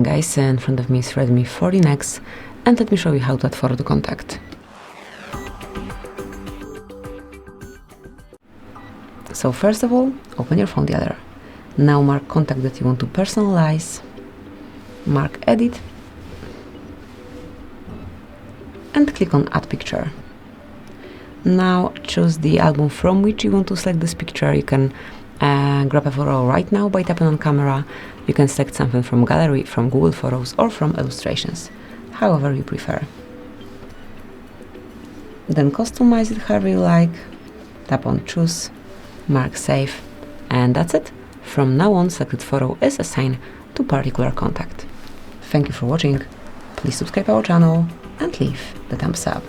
Guys, in front of me is Redmi 13x, and let me show you how to add photo to contact. So first of all, open your phone gallery. Now mark contact that you want to personalize, mark edit, and click on add picture. Now choose the album from which you want to select this picture. You can grab a photo right now by tapping on camera. You can select something from gallery, from Google Photos, or from illustrations, however you prefer. Then customize it however you like, tap on choose, mark save, and that's it. From now on, selected photo is assigned to particular contact. Thank you for watching, please subscribe our channel and leave the thumbs up.